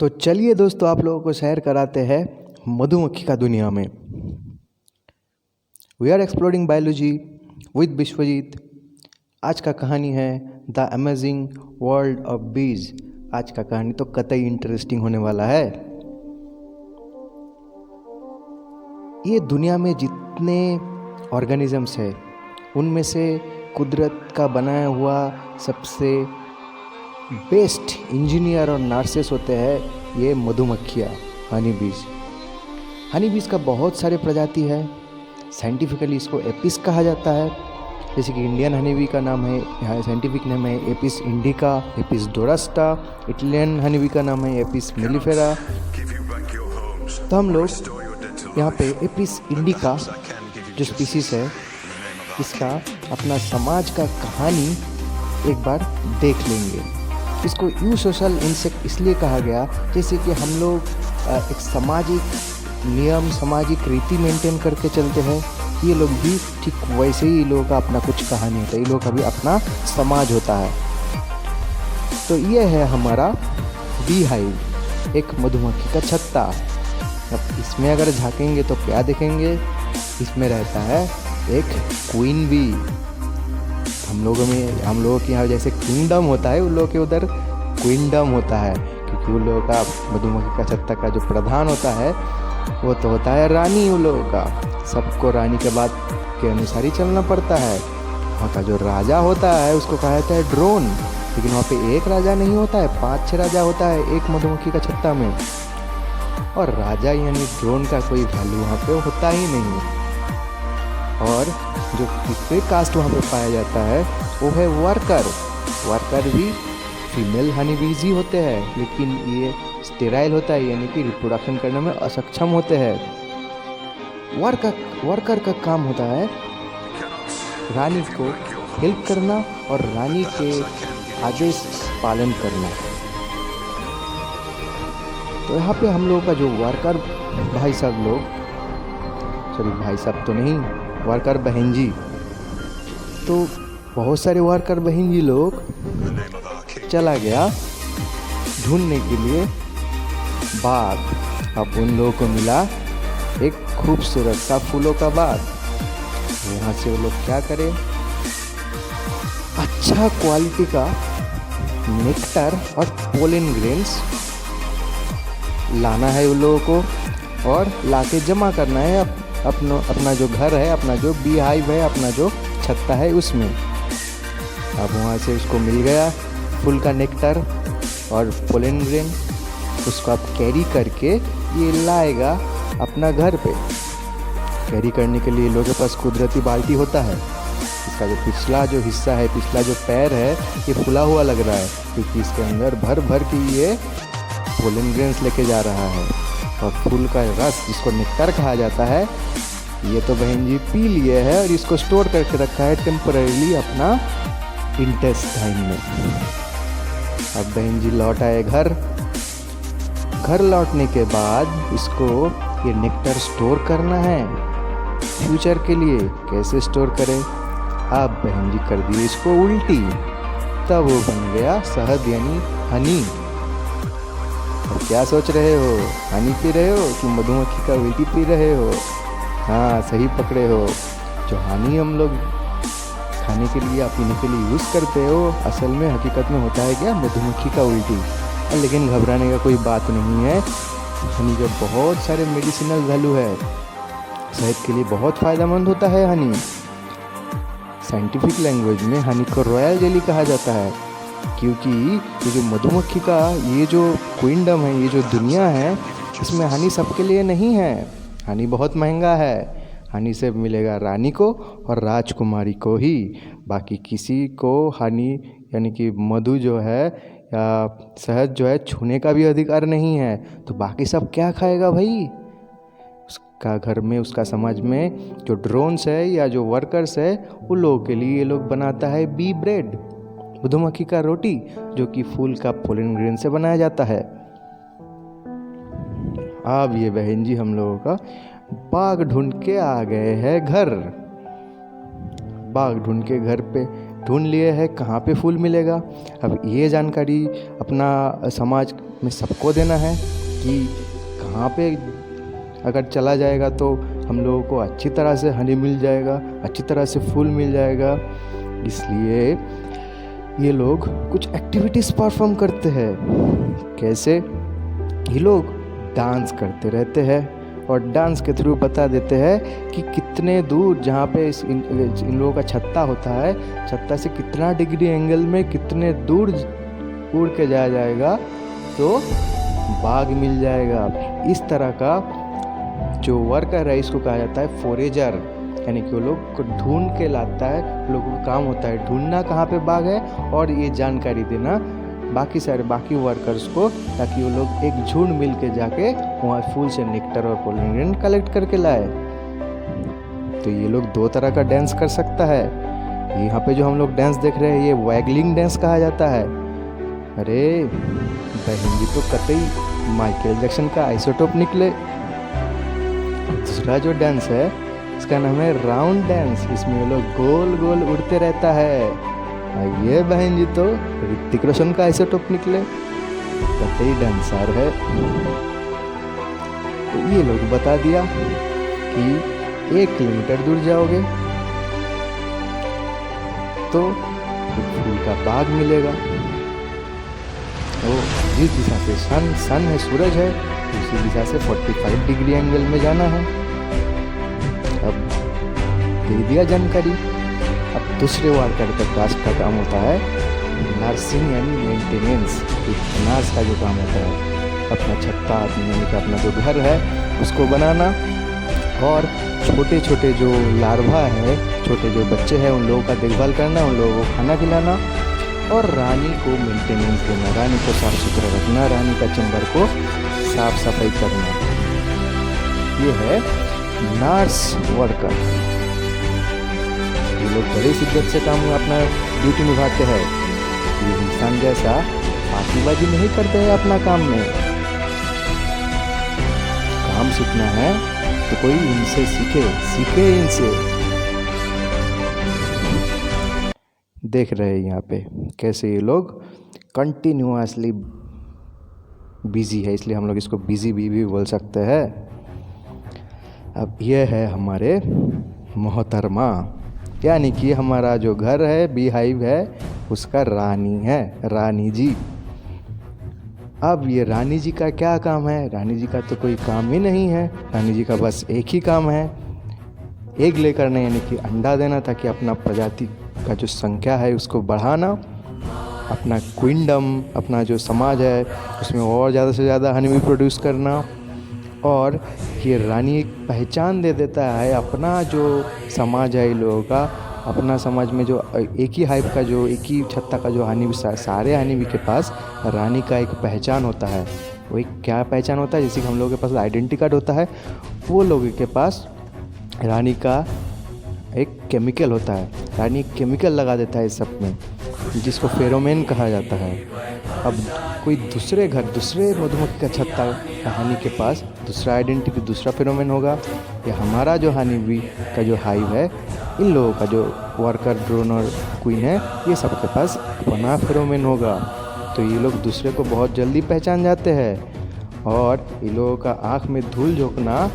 तो चलिए दोस्तों, आप लोगों को सैर कराते हैं मधुमक्खी का दुनिया में। We are exploring biology with Vishwajit. आज का कहानी है द अमेजिंग वर्ल्ड ऑफ बीज। आज का कहानी तो कतई इंटरेस्टिंग होने वाला है। ये दुनिया में जितने ऑर्गेनिजम्स है उनमें से कुदरत का बनाया हुआ सबसे बेस्ट इंजीनियर और नर्सेस होते हैं ये मधुमक्खियाँ, हनी बीज। हनी बीज का बहुत सारे प्रजाति है। साइंटिफिकली इसको एपिस कहा जाता है। जैसे कि इंडियन हनी बी का नाम है, यहाँ साइंटिफिक नेम है Apis indica, Apis dorsata. Italian honey bee का नाम है एपिस मेलिफेरा। तो हम लोग यहाँ पे एपिस इंडिका जो स्पीसीज है इसका अपना समाज का कहानी एक बार देख लेंगे। इसको यू सोशल इंसेक्ट इसलिए कहा गया जैसे कि हम लोग एक सामाजिक नियम, सामाजिक रीति मेंटेन करके चलते हैं। ये लोग भी ठीक वैसे ही लोगों का अपना कुछ कहानी होता है, ये लोगों का भी अपना समाज होता है। तो ये है हमारा बी हाइव, एक मधुमक्खी का छत्ता। अब इसमें अगर झांकेंगे तो क्या देखेंगे? इसमें रहता है एक क्वीन बी। हम लोगों के यहाँ जैसे किंगडम होता है, उन लोगों के उधर क्वीनडम होता है, क्योंकि उन लोगों का मधुमक्खी का छत्ता का जो प्रधान होता है वो तो होता है रानी। उन लोगों का सबको रानी के बात के अनुसार ही चलना पड़ता है। वहाँ का जो राजा होता है उसको कहा जाता है ड्रोन, लेकिन वहाँ पे एक राजा नहीं होता है, 5-6 राजा होता है एक मधुमक्खी का छत्ता में। और राजा यानी ड्रोन का कोई वैल्यू वहाँ पे होता ही नहीं। और जो तीसरे कास्ट वहाँ पे पाया जाता है वो है वर्कर। वर्कर भी फीमेल हनी बीज ही होते हैं, लेकिन ये स्टेराइल होता है, यानी कि रिप्रोडक्शन करने में असक्षम होते हैं। वर्कर का काम होता है रानी को हेल्प करना और रानी के आदेश पालन करना। तो यहाँ पे हम लोगों का जो वर्कर भाई साहब लोग, भाई साहब तो नहीं, वर्कर बहन जी, तो बहुत सारे वर्कर बहन जी लोग चला गया ढूंढने के लिए बाग। अब उन लोगों को मिला एक खूबसूरत सा फूलों का बाग। यहाँ से वो लोग क्या करें, अच्छा क्वालिटी का नेक्टर और पोलन ग्रेन्स लाना है उन लोगों को और लाके जमा करना है अपना जो घर है, अपना जो बी हाइव है, अपना जो छत्ता है उसमें। अब वहाँ से उसको मिल गया फूल का नेक्टर और पोलन ग्रेन, उसको आप कैरी करके ये लाएगा अपना घर पे। कैरी करने के लिए लोगों के पास कुदरती बाल्टी होता है। इसका जो पिछला जो हिस्सा है, पिछला जो पैर है, ये फुला हुआ लग रहा है क्योंकि इसके अंदर भर भर के ये पोलन ग्रेन्स लेके जा रहा है। और फूल का रस जिसको नेक्टर कहा जाता है, ये तो बहन जी पी लिए है और इसको स्टोर करके रखा है टेम्परेरीली अपना इंटेस्टाइन में। अब बहन जी लौट आए घर लौटने के बाद इसको ये नेक्टर स्टोर करना है फ्यूचर के लिए। कैसे स्टोर करें? अब बहन जी कर दिए इसको उल्टी, तब वो बन गया शहद यानी हनी। अब क्या सोच रहे हो, हनी पी रहे हो कि मधुमक्खी का उल्टी पी रहे हो? हाँ, सही पकड़े हो। जो हनी हम लोग खाने के लिए या पीने के लिए यूज़ करते हो, असल में हकीकत में होता है क्या, मधुमक्खी का उल्टी। लेकिन घबराने का कोई बात नहीं है। हनी के बहुत सारे मेडिसिनल वैल्यू है, सेहत के लिए बहुत फ़ायदेमंद होता है हनी। साइंटिफिक लैंग्वेज में हनी को रॉयल जेली कहा जाता है, क्योंकि ये जो मधुमक्खी का ये जो क्वीनडम है, ये जो दुनिया है, इसमें हनी सबके लिए नहीं है। हनी बहुत महंगा है। हनी से मिलेगा रानी को और राजकुमारी को ही, बाकी किसी को हनी यानी कि मधु जो है या शहद जो है छूने का भी अधिकार नहीं है। तो बाकी सब क्या खाएगा भाई? उसका घर में, उसका समाज में जो ड्रोन्स है या जो वर्कर्स है, उन लोगों के लिए ये लोग बनाता है बी ब्रेड, मधुमक्खी का रोटी, जो कि फूल का पोलन ग्रेन से बनाया जाता है। अब ये बहन जी हम लोगों का बाग ढूंढ के आ गए हैं घर। बाग ढूंढ के घर पे ढूंढ लिए हैं कहाँ पे फूल मिलेगा। अब ये जानकारी अपना समाज में सबको देना है कि कहाँ पे अगर चला जाएगा तो हम लोगों को अच्छी तरह से हनी मिल जाएगा, अच्छी तरह से फूल मिल जाएगा। इसलिए ये लोग कुछ एक्टिविटीज़ परफॉर्म करते हैं। कैसे? ये लोग डांस करते रहते हैं और डांस के थ्रू बता देते हैं कि कितने दूर, जहाँ पे इन लोगों का छत्ता होता है, छत्ता से कितना डिग्री एंगल में कितने दूर उड़ के जाया जाएगा तो बाग मिल जाएगा। इस तरह का जो वर्कर है इसको कहा जाता है फोरेजर, यानी कि वो लोग को ढूंढ के लाता है। लोगों का काम होता है ढूंढना कहाँ पे बाग है और ये जानकारी देना बाकी वर्कर्स को, ताकि वो लोग एक झुंड मिल के जाके वहाँ फूल से नेक्टर और पोलिनेशन कलेक्ट करके लाए। तो ये लोग 2 तरह का डांस कर सकता है। यहाँ पे जो हम लोग डांस देख रहे हैं ये वैगलिंग डांस कहा जाता है। अरे बहन जी, तो कतई माइकल जैक्सन का आइसोटोप निकले। दूसरा जो डांस है इसका नाम है राउंड डांस। इसमें ये लोग गोल गोल उड़ते रहता है। ये बहन जी, तो ऋतिक रोशन का आइसोटोप निकले, कतई डांसर है। तो ये लोग बता दिया कि 1 किलोमीटर दूर जाओगे तो एक फूल का बाग मिलेगा। तो जिस दिशा से सन है, सूरज है, उसी दिशा से 45 डिग्री एंगल में जाना है। अब दे दिया जानकारी। अब दूसरे वर्कर का टास्क का काम होता है नर्सिंग एंड मेंटेनेंस। नर्स का जो काम होता है अपना छत्ता, यानी कि अपना जो घर है उसको बनाना, और छोटे छोटे जो लार्वा है, छोटे जो बच्चे हैं उन लोगों का देखभाल करना, उन लोगों को खाना खिलाना, और रानी को मेंटेनेंस देना, रानी को साफ सुथरा रखना, रानी का चैम्बर को साफ सफाई करना। ये है नर्स वर्कर। ये लोग बड़े शिद्दत से काम अपना ड्यूटी निभाते हैं। ये इंसान जैसा फाकीबाजी नहीं करते हैं अपना काम में। काम सीखना है तो कोई इनसे सीखे इनसे। देख रहे हैं यहाँ पे कैसे ये लोग कंटिन्यूअसली बिजी है, इसलिए हम लोग इसको बिजी भी बोल सकते हैं। अब ये है हमारे मोहतरमा, यानी कि हमारा जो घर है, बी हाइव है, उसका रानी है, रानी जी। अब ये रानी जी का क्या काम है? रानी जी का तो कोई काम ही नहीं है। रानी जी का बस एक ही काम है, एग ले करना, यानी कि अंडा देना, ताकि अपना प्रजाति का जो संख्या है उसको बढ़ाना, अपना क्विंडम, अपना जो समाज है उसमें और ज़्यादा से ज़्यादा हनी प्रोड्यूस करना। और ये रानी एक पहचान दे देता है अपना जो समाज है इन लोगों का, अपना समाज में जो एक ही हाइव का, जो एक ही छत्ता का जो हनी, सारे हनी बी के पास रानी का एक पहचान होता है। वो एक क्या पहचान होता है? जैसे कि हम लोगों के पास आइडेंटिटी कार्ड होता है, वो लोगों के पास रानी का एक केमिकल होता है। रानी एक केमिकल लगा देता है इस सब में, जिसको फेरोमेन कहा जाता है। अब कोई दूसरे घर, दूसरे मधुमक्खी का छत्ता रानी के पास दूसरा आइडेंटिटी, दूसरा फेरोमेन होगा। या हमारा जो हनी बी का जो हाइव है, इन लोगों का जो वर्कर, ड्रोन और क्वीन है, ये सब के पास अपना फेरोमेन होगा। तो ये लोग दूसरे को बहुत जल्दी पहचान जाते हैं, और इन लोगों का आँख में धूल झोंकना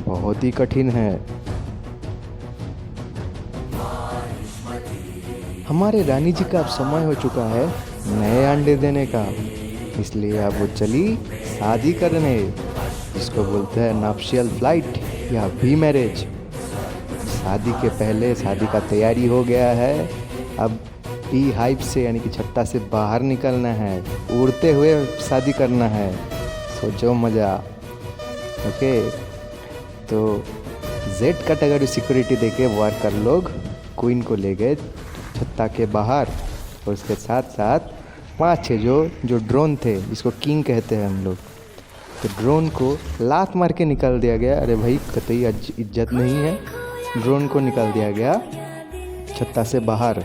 बहुत ही कठिन है। हमारे रानी जी का अब समय हो चुका है नए अंडे देने का, इसलिए अब वो चली शादी करने, जिसको बोलते हैं नप्शियल फ्लाइट या बी मैरिज। शादी के पहले शादी का तैयारी हो गया है। अब बी हाइव से, यानी कि छत्ता से बाहर निकलना है, उड़ते हुए शादी करना है। सोचो मज़ा। ओके, तो जेड कैटेगरी सिक्योरिटी देके वर्कर लोग क्वीन को ले गए छत्ता के बाहर, और उसके साथ साथ 5-6 जो ड्रोन थे, जिसको किंग कहते हैं हम लोग, तो ड्रोन को लात मार के निकाल दिया गया। अरे भाई, कतई इज्जत नहीं है। ड्रोन को निकाल दिया गया छत्ता से बाहर।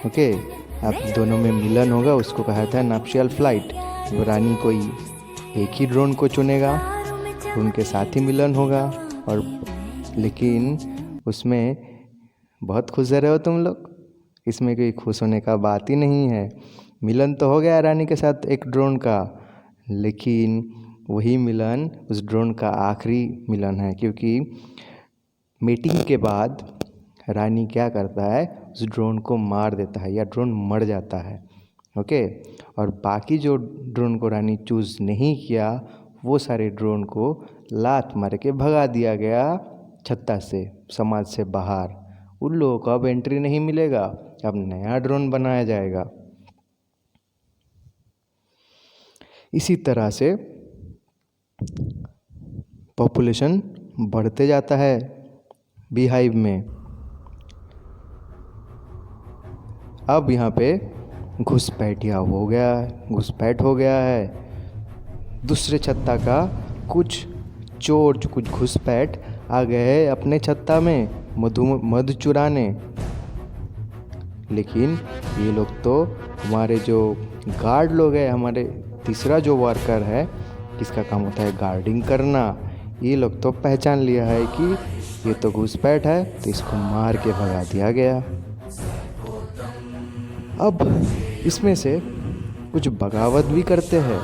ओके, अब दोनों में मिलन होगा, उसको कहा था नप्शियल फ्लाइट। वो रानी कोई एक ही ड्रोन को चुनेगा, उनके साथ ही मिलन होगा। और लेकिन उसमें बहुत खुश रहे हो तुम लोग, इसमें कोई खुश होने का बात ही नहीं है। मिलन तो हो गया रानी के साथ एक ड्रोन का, लेकिन वही मिलन उस ड्रोन का आखिरी मिलन है, क्योंकि मीटिंग के बाद रानी क्या करता है, उस ड्रोन को मार देता है या ड्रोन मर जाता है। ओके, और बाकी जो ड्रोन को रानी चूज़ नहीं किया, वो सारे ड्रोन को लात मार के भगा दिया गया छत्ता से, समाज से बाहर। उन लोगों को अब एंट्री नहीं मिलेगा, अब नया ड्रोन बनाया जाएगा। इसी तरह से पॉपुलेशन बढ़ते जाता है बीहाइव में। अब यहाँ पे घुसपैठ हो गया है। दूसरे छत्ता का कुछ चोर, कुछ घुसपैठ आ गए अपने छत्ता में मधु चुराने। लेकिन ये लोग तो हमारे जो गार्ड लोग हैं, हमारे तीसरा जो वर्कर है जिसका काम होता है गार्डिंग करना, ये लोग तो पहचान लिया है कि ये तो घुसपैठ है, तो इसको मार के भगा दिया गया। अब इसमें से कुछ बगावत भी करते हैं।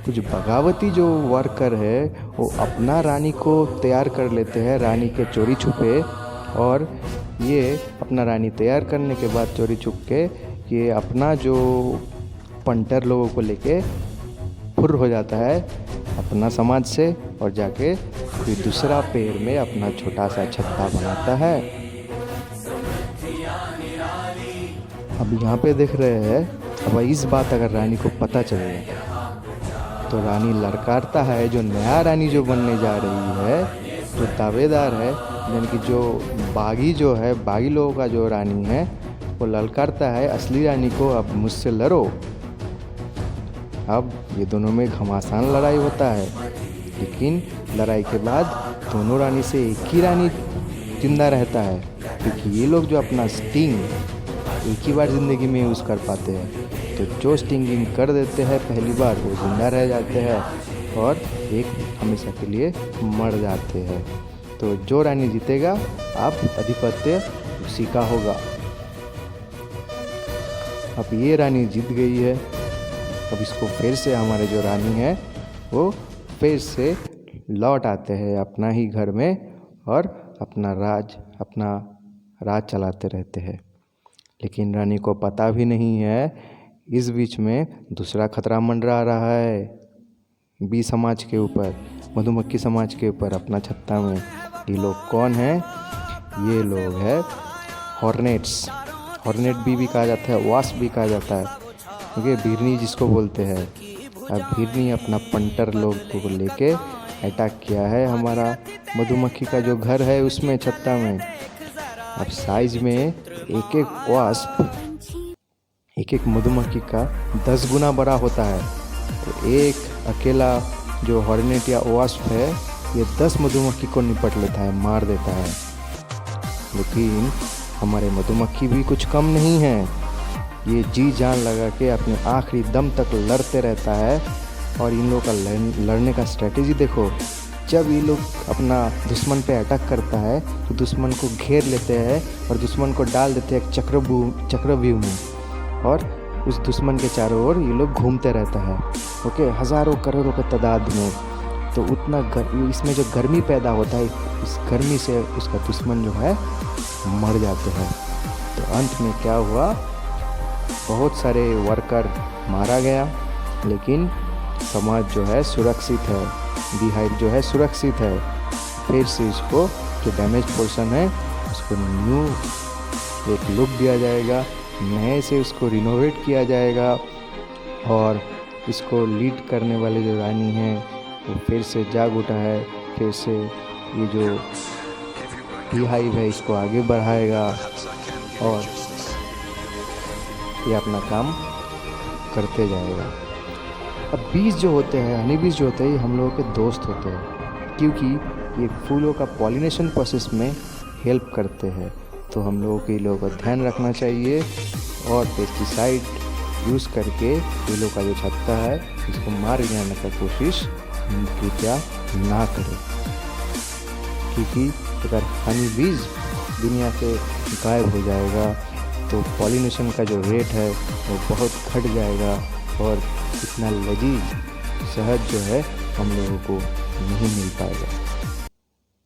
कुछ बगावती जो वर्कर है वो अपना रानी को तैयार कर लेते हैं, रानी के चोरी छुपे, और ये अपना रानी तैयार करने के बाद चोरी छुप के ये अपना जो पंटर लोगों को लेके फुर हो जाता है अपना समाज से, और जाके कोई दूसरा पेड़ में अपना छोटा सा छत्ता बनाता है। अब यहाँ पे देख रहे हैं, अब इस बात अगर रानी को पता चलेगा तो रानी ललकारता है। जो नया रानी जो बनने जा रही है, जो दावेदार है, यानी कि जो बागी लोगों का जो रानी है, वो ललकारता है असली रानी को, अब मुझसे लड़ो। अब ये दोनों में घमासान लड़ाई होता है, लेकिन लड़ाई के बाद दोनों रानी से एक ही रानी जिंदा रहता है, क्योंकि ये लोग जो अपना स्टिंग एक ही बार ज़िंदगी में यूज़ कर पाते हैं। तो जो स्टिंगिंग कर देते हैं पहली बार, वो जिंदा रह जाते हैं और एक हमेशा के लिए मर जाते हैं। तो जो रानी जीतेगा, अब आधिपत्य उसी का होगा। अब ये रानी जीत गई है। अब इसको फिर से हमारे जो रानी है वो फिर से लौट आते हैं अपना ही घर में, और अपना राज चलाते रहते हैं। लेकिन रानी को पता भी नहीं है, इस बीच में दूसरा खतरा मंडरा रहा है बी समाज के ऊपर, मधुमक्खी समाज के ऊपर, अपना छत्ता में। ये लोग कौन हैं? ये लोग हैं हॉर्नेट भी कहा जाता है, वास्प भी कहा जाता है, क्योंकि बिरनी जिसको बोलते हैं। अब बिरनी अपना पंटर लोग को लेके अटैक किया है हमारा मधुमक्खी का जो घर है उसमें, छत्ता में। अब साइज में एक एक मधुमक्खी का 10 गुना बड़ा होता है। तो एक अकेला जो हॉर्नेट या वास्प है, ये 10 मधुमक्खी को निपट लेता है, मार देता है। लेकिन हमारे मधुमक्खी भी कुछ कम नहीं है, ये जी जान लगा के अपने आखिरी दम तक लड़ते रहता है। और इन लोगों का लड़ने का स्ट्रेटेजी देखो, जब ये लोग अपना दुश्मन पे अटैक करता है तो दुश्मन को घेर लेते हैं और दुश्मन को डाल देते हैं एक चक्रव्यूह में, और उस दुश्मन के चारों ओर ये लोग घूमते रहता है। ओके, हज़ारों करोड़ों के तादाद में। तो उतना इसमें जो गर्मी पैदा होता है, इस गर्मी से उसका दुश्मन जो है मर जाते हैं। तो अंत में क्या हुआ, बहुत सारे वर्कर मारा गया, लेकिन समाज जो है सुरक्षित है, बीहाइव जो है सुरक्षित है। फिर से इसको जो डैमेज पोर्शन है उसको न्यू एक लुक दिया जाएगा, नए से उसको रिनोवेट किया जाएगा, और इसको लीड करने वाले जो रानी हैं वो फिर से जाग उठा है। फिर से ये जो बीहाइव है इसको आगे बढ़ाएगा और ये अपना काम करते जाएगा। अब बीज जो होते हैं, हनी बीज जो होते हैं, ये हम लोगों के दोस्त होते हैं, क्योंकि ये फूलों का पॉलिनेशन प्रोसेस में हेल्प करते हैं। तो हम लोगों को ध्यान रखना चाहिए और पेस्टिसाइड यूज़ करके फूलों का जो छत्ता है इसको मार गिराने का कोशिश कृपया ना करें, क्योंकि अगर हनी बीज दुनिया से गायब हो जाएगा तो पॉलिनेशन का जो रेट है वो बहुत घट जाएगा और इतना लजीज शहद जो है हम लोगों को नहीं मिल पाएगा।